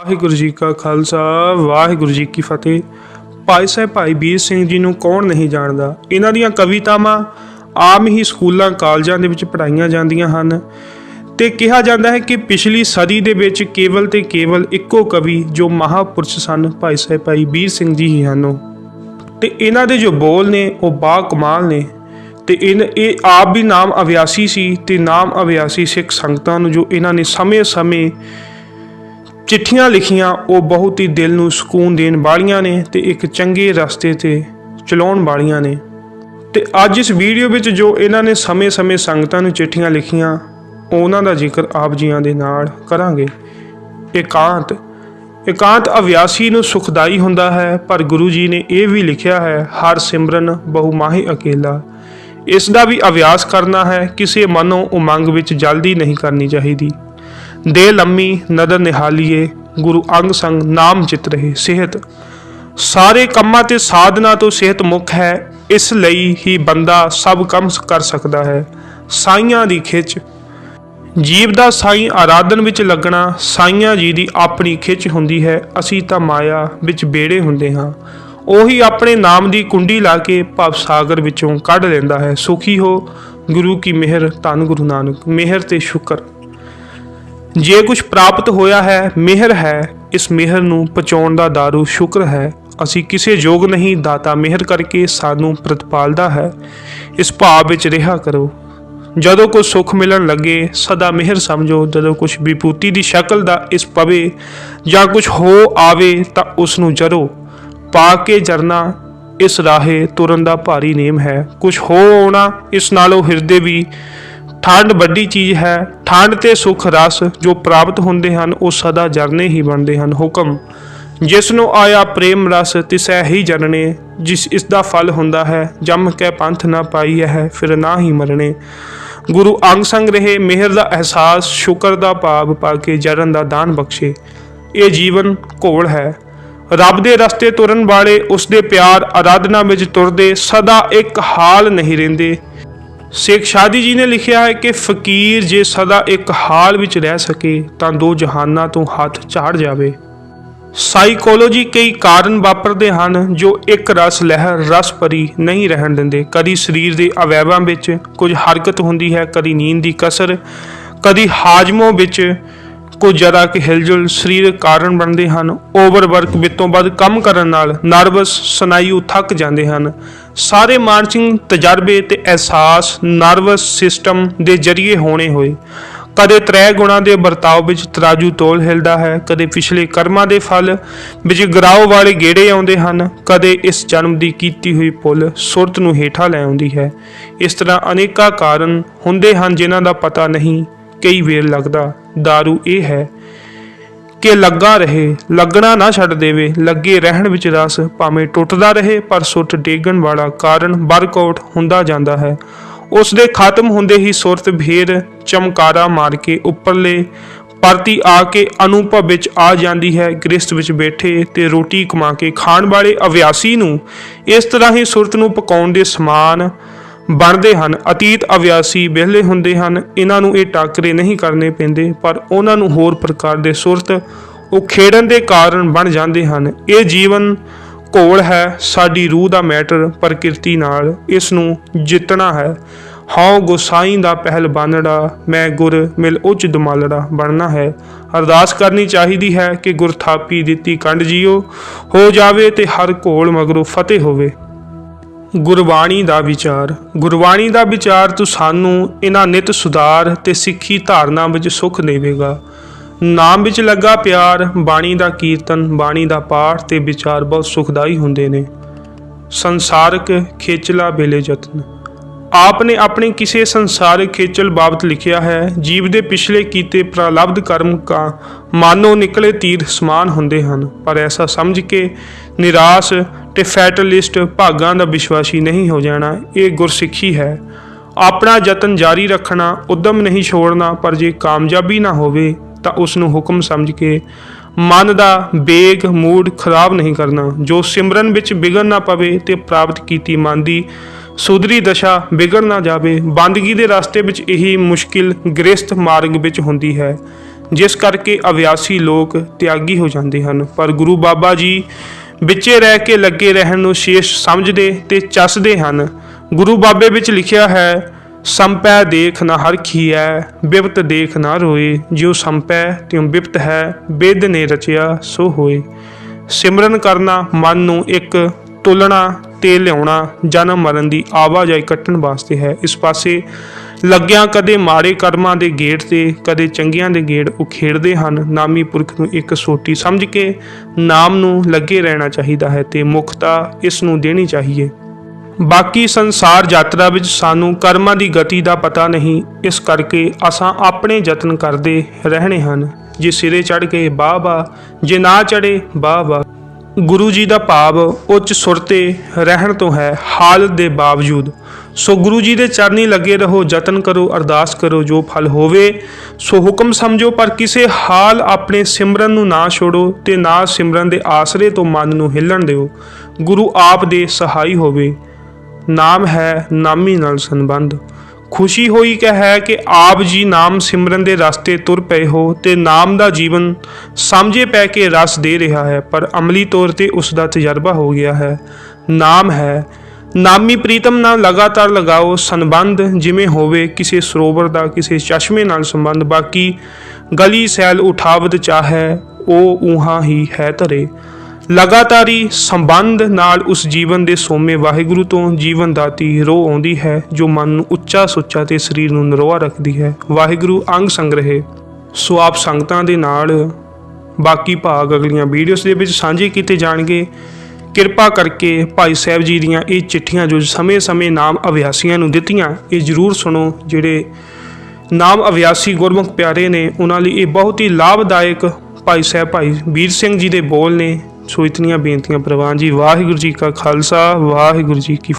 ਵਾਹਿਗੁਰੂ ਜੀ ਕਾ ਖਾਲਸਾ ਵਾਹਿਗੁਰੂ ਜੀ ਕੀ ਫਤਿਹ। ਭਾਈ ਸਾਹਿਬ ਭਾਈ ਵੀਰ ਸਿੰਘ ਜੀ ਨੂੰ ਕੌਣ ਨਹੀਂ ਜਾਣਦਾ। ਇਹਨਾਂ ਦੀਆਂ ਕਵਿਤਾਵਾਂ ਆਮ ਹੀ ਸਕੂਲਾਂ ਕਾਲਜਾਂ ਦੇ ਵਿੱਚ ਪੜ੍ਹਾਈਆਂ ਜਾਂਦੀਆਂ ਹਨ ਤੇ ਕਿਹਾ ਜਾਂਦਾ ਹੈ ਕਿ ਪਿਛਲੀ ਸਦੀ ਦੇ ਵਿੱਚ ਕੇਵਲ ਤੇ ਕੇਵਲ ਇੱਕੋ ਕਵੀ ਜੋ ਮਹਾਪੁਰਸ਼ ਸਨ ਭਾਈ ਸਾਹਿਬ ਭਾਈ ਵੀਰ ਸਿੰਘ ਜੀ ਹੀ ਹਨ। ਤੇ ਇਹਨਾਂ ਦੇ ਜੋ ਬੋਲ ਨੇ ਉਹ ਬਾ ਕਮਾਲ ਨੇ ਤੇ ਇਹ ਆਪ ਵੀ ਨਾਮ ਅਭਿਆਸੀ ਸੀ ਤੇ ਨਾਮ ਅਭਿਆਸੀ ਸਿੱਖ ਸੰਗਤਾਂ ਨੂੰ ਜੋ ਇਹਨਾਂ ਨੇ ਸਮੇਂ-ਸਮੇਂ ਚਿੱਠੀਆਂ ਲਿਖੀਆਂ ਉਹ ਬਹੁਤ ਹੀ ਦਿਲ ਨੂੰ ਸਕੂਨ ਦੇਣ ਵਾਲੀਆਂ ਨੇ ਤੇ ਇੱਕ ਚੰਗੇ ਰਸਤੇ ਤੇ ਚਲਾਉਣ ਵਾਲੀਆਂ ਨੇ। ਤੇ ਅੱਜ ਇਸ ਵੀਡੀਓ ਵਿੱਚ ਜੋ ਇਹਨਾਂ ਨੇ ਸਮੇਂ-ਸਮੇਂ ਸੰਗਤਾਂ ਨੂੰ ਚਿੱਠੀਆਂ ਲਿਖੀਆਂ ਉਹਨਾਂ ਦਾ ਜ਼ਿਕਰ ਆਪ ਜੀਆਂ ਦੇ ਨਾਲ ਕਰਾਂਗੇ। ਇਕਾਂਤ ਅਭਿਆਸੀ ਨੂੰ ਸੁਖਦਾਈ ਹੁੰਦਾ ਹੈ, ਪਰ ਗੁਰੂ ਜੀ ਨੇ ਇਹ ਵੀ ਲਿਖਿਆ ਹੈ ਹਰ ਸਿਮਰਨ ਬਹੁ ਮਾਹੀ ਅਕੇਲਾ। ਇਸ ਦਾ ਵੀ ਅਭਿਆਸ ਕਰਨਾ ਹੈ, ਕਿਸੇ ਮਨੋਂ ਉਮੰਗ ਵਿੱਚ ਜਲਦੀ ਨਹੀਂ ਕਰਨੀ ਚਾਹੀਦੀ। ਦੇ ਲੰਮੀ ਨਦਰ ਨਿਹਾਲੀਏ ਗੁਰੂ ਅੰਗ ਸੰਗ ਨਾਮ ਚਿਤ ਰਹੇ। ਸਿਹਤ ਸਾਰੇ ਕੰਮਾਂ ਤੇ ਸਾਧਨਾ ਤੋਂ ਸਿਹਤ ਮੁੱਖ ਹੈ, ਇਸ ਲਈ ਹੀ ਬੰਦਾ ਸਭ ਕੰਮ ਕਰ ਸਕਦਾ ਹੈ। ਸਾਈਆਂ ਦੀ ਖਿੱਚ ਜੀਵ ਦਾ ਸਾਈਂ ਆਰਾਧਨ ਵਿੱਚ ਲੱਗਣਾ ਸਾਈਆਂ ਜੀ ਦੀ ਆਪਣੀ ਖਿੱਚ ਹੁੰਦੀ ਹੈ। ਅਸੀਂ ਤਾਂ ਮਾਇਆ ਵਿੱਚ ਬੇੜੇ ਹੁੰਦੇ ਹਾਂ, ਉਹੀ ਆਪਣੇ ਨਾਮ ਦੀ ਕੁੰਡੀ ਲਾ ਕੇ ਭਵ ਸਾਗਰ ਵਿੱਚੋਂ ਕੱਢ ਲੈਂਦਾ ਹੈ। ਸੁਖੀ ਹੋ ਗੁਰੂ ਕੀ ਮਿਹਰ, ਧੰਨ ਗੁਰੂ ਨਾਨਕ। ਮਿਹਰ ਤੇ ਸ਼ੁਕਰ ਜੇ ਕੁਝ ਪ੍ਰਾਪਤ ਹੋਇਆ ਹੈ ਮਿਹਰ ਹੈ, ਇਸ ਮਿਹਰ ਨੂੰ ਪਹੁੰਚਾਉਣ ਦਾ ਦਾਰੂ ਸ਼ੁਕਰ ਹੈ। ਅਸੀਂ ਕਿਸੇ ਯੋਗ ਨਹੀਂ, ਦਾਤਾ ਮਿਹਰ ਕਰਕੇ ਸਾਨੂੰ ਪ੍ਰਤਪਾਲਦਾ ਹੈ। ਇਸ ਭਾਵ ਵਿੱਚ ਰਿਹਾ ਕਰੋ। ਜਦੋਂ ਕੋਈ ਸੁੱਖ ਮਿਲਣ ਲੱਗੇ ਸਦਾ ਮਿਹਰ ਸਮਝੋ। ਜਦੋਂ ਕੁਝ ਵਿਭੂਤੀ ਦੀ ਸ਼ਕਲ ਦਾ ਇਸ ਪਵੇ ਜਾਂ ਕੁਝ ਹੋ ਆਵੇ ਤਾਂ ਉਸ ਨੂੰ ਜਰੋ। ਪਾ ਕੇ ਜਰਨਾ ਇਸ ਰਾਹੇ ਤੁਰਨ ਦਾ ਭਾਰੀ ਨੇਮ ਹੈ। ਕੁਝ ਹੋ ਆਉਣਾ ਇਸ ਨਾਲੋਂ ਹਿਰਦੇ ਵੀ ਠੰਡ ਵੱਡੀ ਚੀਜ਼ ਹੈ। ਠੰਡ ਤੇ ਸੁਖ ਰਸ ਜੋ ਪ੍ਰਾਪਤ ਹੁੰਦੇ ਹਨ ਉਹ ਸਦਾ ਜਰਨੇ ਹੀ ਬਣਦੇ ਹਨ। ਹੁਕਮ ਜਿਸ ਨੂੰ ਆਇਆ ਪ੍ਰੇਮ ਰਸ ਤਿਸੈ ਹੀ ਜਰਨੇ। ਜਿਸ ਇਸ ਦਾ ਫਲ ਹੁੰਦਾ ਹੈ ਜੰਮ ਕੇ ਪੰਥ ਨਾ ਪਾਈ ਹੈ ਫਿਰ ਨਾ ਹੀ ਮਰਨੇ। ਗੁਰੂ ਅੰਗ ਸੰਗ ਰਹੇ ਮਿਹਰ ਦਾ ਅਹਿਸਾਸ, ਸ਼ੁਕਰ ਦਾ ਭਾਵ ਪਾ ਕੇ ਜਰਨ ਦਾ ਦਾਨ ਬਖਸ਼ੇ। ਇਹ ਜੀਵਨ ਘੋਲ ਹੈ। ਰੱਬ ਦੇ ਰਸਤੇ ਤੁਰਨ ਵਾਲੇ ਉਸ ਦੇ ਪਿਆਰ ਆਰਾਧਨਾ ਵਿੱਚ ਤੁਰਦੇ ਸਦਾ ਇੱਕ ਹਾਲ ਨਹੀਂ ਰਹਿੰਦੇ। ਸ਼ੇਖ ਸ਼ਾਦੀ ਜੀ ਨੇ ਲਿਖਿਆ ਹੈ ਕਿ ਫਕੀਰ ਜੇ ਸਦਾ ਇੱਕ ਹਾਲ ਵਿੱਚ ਰਹਿ ਸਕੇ ਤਾਂ ਦੋ ਜਹਾਨਾਂ ਤੋਂ ਹੱਥ ਝਾੜ ਜਾਵੇ। ਸਾਈਕੋਲੋਜੀ ਕਈ ਕਾਰਨ ਵਾਪਰਦੇ ਹਨ ਜੋ ਇੱਕ ਰਸ ਲਹਿਰ ਰਸ ਭਰੀ ਨਹੀਂ ਰਹਿਣ ਦਿੰਦੇ। ਕਦੀ ਸਰੀਰ ਦੇ ਅਵੈਵਾਂ ਵਿੱਚ ਕੁਝ ਹਰਕਤ ਹੁੰਦੀ ਹੈ, ਕਦੀ ਨੀਂਦ ਦੀ ਕਸਰ, ਕਦੀ ਹਾਜ਼ਮੋਂ ਵਿੱਚ ਕੁਝ ਜ਼ਰਾ ਕਿ ਹਿਲਜੁਲ ਸਰੀਰਕ ਕਾਰਨ ਬਣਦੇ ਹਨ। ਓਵਰਵਰਕ ਵਿੱਤੋਂ ਵੱਧ ਕੰਮ ਕਰਨ ਨਾਲ ਨਰਵਸ ਸਨਾਯੂ ਥੱਕ ਜਾਂਦੇ ਹਨ। ਸਾਰੇ ਮਾਨਸਿਕ ਤਜਰਬੇ ਤੇ ਅਹਿਸਾਸ ਨਰਵਸ ਸਿਸਟਮ ਦੇ ਜ਼ਰੀਏ ਹੋਣੇ ਹੋਏ। ਕਦੇ ਤ੍ਰੈ ਗੁਣਾਂ ਦੇ ਵਰਤਾਓ ਵਿੱਚ ਤਰਾਜੂ ਤੋਲ ਹਿਲਦਾ ਹੈ, ਕਦੇ ਪਿਛਲੇ ਕਰਮਾਂ ਦੇ ਫਲ ਵਿੱਚ ਗਰਾਓ ਵਾਲੇ ਗੇੜੇ ਆਉਂਦੇ ਹਨ, ਕਦੇ ਇਸ ਜਨਮ ਦੀ ਕੀਤੀ ਹੋਈ ਭੁੱਲ ਸੁਰਤ ਨੂੰ ਹੇਠਾਂ ਲੈ ਆਉਂਦੀ ਹੈ। ਇਸ ਤਰ੍ਹਾਂ ਅਨੇਕਾਂ ਕਾਰਨ ਹੁੰਦੇ ਹਨ ਜਿਨ੍ਹਾਂ ਦਾ ਪਤਾ ਨਹੀਂ ਕਈ ਵੇਰ ਲੱਗਦਾ। ਦਾਰੂ ਇਹ ਹੈ ਕਿ ਲੱਗਾ ਰਹੇ, ਲੱਗਣਾ ਨਾ ਛੱਡ ਦੇਵੇ। ਲੱਗੇ ਰਹਿਣ ਵਿੱਚ ਰਸ ਭਾਵੇਂ ਟੁੱਟਦਾ ਰਹੇ ਪਰ ਸੁੱਟ ਡੇਗਣ ਵਾਲਾ ਕਾਰਨ ਵਰਕਆਊਟ ਹੁੰਦਾ ਜਾਂਦਾ ਹੈ। ਉਸ ਦੇ ਖਤਮ ਹੁੰਦੇ ਹੀ ਸੁਰਤ ਫੇਰ ਚਮਕਾਰਾ ਮਾਰ ਕੇ ਉੱਪਰਲੇ ਪਰਤੀ ਆ ਕੇ ਅਨੁਭਵ ਵਿੱਚ ਆ ਜਾਂਦੀ ਹੈ। ਗ੍ਰਸਥ ਵਿੱਚ ਬੈਠੇ ਤੇ ਰੋਟੀ ਕਮਾ ਕੇ ਖਾਣ ਵਾਲੇ ਅਭਿਆਸੀ ਨੂੰ ਇਸ ਤਰ੍ਹਾਂ ਹੀ ਸੁਰਤ ਨੂੰ ਪਕਾਉਣ ਦੇ ਸਮਾਨ ਬਣਦੇ ਹਨ। ਅਤੀਤ ਅਭਿਆਸੀ ਵਿਹਲੇ ਹੁੰਦੇ ਹਨ, ਇਹਨਾਂ ਨੂੰ ਇਹ ਟਾਕਰੇ ਨਹੀਂ ਕਰਨੇ ਪੈਂਦੇ, ਪਰ ਉਹਨਾਂ ਨੂੰ ਹੋਰ ਪ੍ਰਕਾਰ ਦੇ ਸੁਰਤ ਉਖੇੜਨ ਦੇ ਕਾਰਨ ਬਣ ਜਾਂਦੇ ਹਨ। ਇਹ ਜੀਵਨ ਘੋਲ ਹੈ, ਸਾਡੀ ਰੂਹ ਦਾ ਮੈਟਰ ਪ੍ਰਕਿਰਤੀ ਨਾਲ, ਇਸ ਨੂੰ ਜਿੱਤਣਾ ਹੈ। ਹਉ ਗੁਸਾਈ ਦਾ ਪਹਿਲ ਬਾਨੜਾ, ਮੈਂ ਗੁਰ ਮਿਲ ਉੱਚ ਦੁਮਾਲੜਾ ਬਣਨਾ ਹੈ। ਅਰਦਾਸ ਕਰਨੀ ਚਾਹੀਦੀ ਹੈ ਕਿ ਗੁਰ ਥਾਪੀ ਦਿੱਤੀ ਕੰਡ ਜੀਓ ਹੋ ਜਾਵੇ ਤੇ ਹਰ ਘੋਲ ਮਗਰੋਂ ਫਤਿਹ ਹੋਵੇ। ਗੁਰਬਾਣੀ ਦਾ ਵਿਚਾਰ ਗੁਰਬਾਣੀ ਦਾ ਵਿਚਾਰ ਤੋਂ ਸਾਨੂੰ ਇਹਨਾਂ ਨਿਤ ਸੁਧਾਰ ਤੇ ਸਿੱਖੀ ਧਾਰਨਾ ਵਿੱਚ ਸੁੱਖ ਦੇਵੇਗਾ। ਨਾਮ ਵਿੱਚ ਲੱਗਾ ਪਿਆਰ, ਬਾਣੀ ਦਾ ਕੀਰਤਨ, ਬਾਣੀ ਦਾ ਪਾਠ ਤੇ ਵਿਚਾਰ ਬਹੁਤ ਸੁਖਦਾਈ ਹੁੰਦੇ ਨੇ। ਸੰਸਾਰਕ ਖੇਚਲਾ ਵੇਲੇ ਯਤਨ ਆਪ ਨੇ ਆਪਣੇ ਕਿਸੇ ਸੰਸਾਰਿਕ ਖੇਚਲ ਬਾਬਤ ਲਿਖਿਆ ਹੈ। ਜੀਵ ਦੇ ਪਿਛਲੇ ਕੀਤੇ ਪ੍ਰਲਬਧ ਕਰਮ ਕਾ ਮਾਨੋ ਨਿਕਲੇ ਤੀਰ ਸਮਾਨ ਹੁੰਦੇ ਹਨ, ਪਰ ਐਸਾ ਸਮਝ ਕੇ ਨਿਰਾਸ਼ ਤੇ ਫੈਟਲਿਸਟ ਭਾਗਾਂ ਦਾ ਵਿਸ਼ਵਾਸੀ ਨਹੀਂ ਹੋ ਜਾਣਾ। ਇਹ ਗੁਰਸਿੱਖੀ ਹੈ। ਆਪਣਾ ਯਤਨ ਜਾਰੀ ਰੱਖਣਾ, ਉਦਮ ਨਹੀਂ ਛੋੜਨਾ, ਪਰ ਜੇ ਕਾਮਯਾਬੀ ਨਾ ਹੋਵੇ ਤਾਂ ਉਸ ਨੂੰ ਹੁਕਮ ਸਮਝ ਕੇ ਮਨ ਦਾ ਵੇਗ ਮੂਡ ਖਰਾਬ ਨਹੀਂ ਕਰਨਾ। ਜੋ ਸਿਮਰਨ ਵਿੱਚ ਵਿਘਨ ਨਾ ਪਵੇ ਤੇ ਪ੍ਰਾਪਤ ਕੀਤੀ ਮਨ ਦੀ ਸੁਧਰੀ ਦਸ਼ਾ ਵਿਗੜ ਨਾ ਜਾਵੇ। ਬੰਦਗੀ ਦੇ ਰਸਤੇ ਵਿੱਚ ਇਹੀ ਮੁਸ਼ਕਿਲ ਗ੍ਰਸਥ ਮਾਰਗ ਵਿੱਚ ਹੁੰਦੀ ਹੈ। ਜਿਸ ਕਰਕੇ ਅਭਿਆਸੀ ਲੋਕ ਤਿਆਗੀ ਹੋ ਜਾਂਦੇ ਹਨ। ਪਰ ਗੁਰੂ ਬਾਬਾ ਜੀ ਵਿੱਚੇ ਰਹਿ ਕੇ ਲੱਗੇ ਰਹਿਣ ਨੂੰ ਸ਼ੇਸ਼ ਸਮਝਦੇ ਤੇ ਚੱਸਦੇ ਹਨ। ਗੁਰੂ ਬਾਬੇ ਵਿੱਚ ਲਿਖਿਆ ਹੈ, ਸੰਪੈ ਦੇਖ ਨਾ ਹਰਖੀਐ, ਬਿਪਤ ਦੇਖ ਨਾ ਰੋਏ, ਜਿਉ ਸੰਪੈ ਤਿਉ ਬਿਪਤ ਹੈ, ਬਿਦ ਨੇ ਰਚਿਆ ਸੋ ਹੋਏ। ਸਿਮਰਨ ਕਰਨਾ ਮਨ ਨੂੰ ਇੱਕ ਤੁਲਣਾ ਤੇ ਲਿਆਉਣਾ ਜਨਮ ਮਰਨ ਦੀ ਆਵਾਜਾਈ ਕੱਟਣ ਵਾਸਤੇ ਹੈ। ਇਸ ਪਾਸੇ ਲੱਗਿਆਂ ਕਦੇ ਮਾੜੇ ਕਰਮਾਂ ਦੇ ਗੇੜ ਤੇ ਕਦੇ ਚੰਗਿਆਂ ਦੇ ਗੇੜ ਉਖੇੜਦੇ ਹਨ। ਨਾਮੀ ਪੁਰਖ ਨੂੰ ਇੱਕ ਸੋਟੀ ਸਮਝ ਕੇ ਨਾਮ ਨੂੰ ਲੱਗੇ ਰਹਿਣਾ ਚਾਹੀਦਾ ਹੈ ਤੇ ਮੁਖਤਾ ਇਸ ਨੂੰ ਦੇਣੀ ਚਾਹੀਏ। ਬਾਕੀ ਸੰਸਾਰ ਯਾਤਰਾ ਵਿੱਚ ਸਾਨੂੰ ਕਰਮਾਂ ਦੀ ਗਤੀ ਦਾ ਪਤਾ ਨਹੀਂ, ਇਸ ਕਰਕੇ ਅਸਾਂ ਆਪਣੇ ਯਤਨ ਕਰਦੇ ਰਹਿਣੇ ਹਨ। ਜੇ ਸਿਰੇ ਚੜ੍ਹ ਗਏ ਵਾਹ ਵਾਹ, ਜੇ ਨਾ ਚੜ੍ਹੇ ਵਾਹ ਵਾਹ। ਗੁਰੂ ਜੀ ਦਾ ਭਾਵ ਉੱਚ ਸੁਰ ਤੇ ਰਹਿਣ ਤੋਂ ਹੈ ਹਾਲਤ ਦੇ ਬਾਵਜੂਦ। ਸੋ ਗੁਰੂ ਜੀ ਦੇ ਚਰਨੀ ਲੱਗੇ ਰਹੋ, ਯਤਨ ਕਰੋ, ਅਰਦਾਸ ਕਰੋ, ਜੋ ਫਲ ਹੋਵੇ ਸੋ ਹੁਕਮ ਸਮਝੋ, ਪਰ ਕਿਸੇ ਹਾਲ ਆਪਣੇ ਸਿਮਰਨ ਨੂੰ ਨਾ ਛੋੜੋ ਤੇ ਨਾ ਸਿਮਰਨ ਦੇ ਆਸਰੇ ਤੋਂ ਮਨ ਨੂੰ ਹਿੱਲਣ ਦਿਓ। ਗੁਰੂ ਆਪ ਦੇ ਸਹਾਈ ਹੋਵੇ। ਨਾਮ ਹੈ ਨਾਮੀ ਨਾਲ ਸੰਬੰਧ। ਖੁਸ਼ੀ ਹੋਈ ਹੈ ਕਿ ਆਪ ਜੀ ਨਾਮ ਸਿਮਰਨ ਦੇ ਰਸਤੇ ਤੁਰ ਪਏ ਹੋ ਤੇ ਨਾਮ ਦਾ ਜੀਵਨ ਸਮਝੇ ਪੈ ਕੇ ਰਸ ਦੇ ਰਿਹਾ ਹੈ, ਪਰ ਅਮਲੀ ਤੌਰ ਤੇ ਉਸ ਦਾ ਤਜਰਬਾ ਹੋ ਗਿਆ ਹੈ। ਨਾਮ ਹੈ ਨਾਮੀ ਪ੍ਰੀਤਮ ਨਾਲ ਲਗਾਤਾਰ ਲਗਾਓ ਸੰਬੰਧ, ਜਿਵੇਂ ਹੋਵੇ ਕਿਸੇ ਸਰੋਵਰ ਦਾ ਕਿਸੇ ਚਸ਼ਮੇ ਨਾਲ ਸੰਬੰਧ। ਬਾਕੀ ਗਲੀ ਸੈਲ ਉਠਾਵਤ ਚਾਹੈ, ਉਹ ਊਹਾਂ ਹੀ ਹੈ ਧਰੇ। ਲਗਾਤਾਰੀ ਸੰਬੰਧ ਨਾਲ ਉਸ ਜੀਵਨ ਦੇ ਸੋਮੇ ਵਾਹਿਗੁਰੂ ਤੋਂ ਜੀਵਨ ਦਾਤੀ ਰੋਹ ਆਉਂਦੀ ਹੈ, ਜੋ ਮਨ ਨੂੰ ਉੱਚਾ ਸੁੱਚਾ ਤੇ ਸਰੀਰ ਨੂੰ ਨਰੋਆ ਰੱਖਦੀ ਹੈ। ਵਾਹਿਗੁਰੂ ਅੰਗ ਸੰਗ੍ਰਹਿ। ਸੋ ਆਪ ਸੰਗਤਾਂ ਦੇ ਨਾਲ ਬਾਕੀ ਭਾਗ ਅਗਲੀਆਂ ਵੀਡੀਓਜ਼ ਦੇ ਵਿੱਚ ਸਾਂਝੇ ਕੀਤੇ ਜਾਣਗੇ। ਕਿਰਪਾ ਕਰਕੇ ਭਾਈ ਸਾਹਿਬ ਜੀ ਦੀਆਂ ਇਹ ਚਿੱਠੀਆਂ ਜੋ ਸਮੇਂ-ਸਮੇਂ ਨਾਮ ਅਭਿਆਸੀਆਂ ਨੂੰ ਦਿੱਤੀਆਂ, ਇਹ ਜ਼ਰੂਰ ਸੁਣੋ। ਜਿਹੜੇ ਨਾਮ ਅਭਿਆਸੀ ਗੁਰਮੁਖ ਪਿਆਰੇ ਨੇ ਉਹਨਾਂ ਲਈ ਇਹ ਬਹੁਤ ਹੀ ਲਾਭਦਾਇਕ ਭਾਈ ਸਾਹਿਬ ਭਾਈ ਵੀਰ ਸਿੰਘ ਜੀ ਦੇ ਬੋਲ ਨੇ। ਸੋ ਇਤਨੀਆਂ ਬੇਨਤੀਆਂ ਪ੍ਰਵਾਨ ਜੀ। ਵਾਹਿਗੁਰੂ ਜੀ ਕਾ ਖਾਲਸਾ, ਵਾਹਿਗੁਰੂ ਜੀ ਕੀ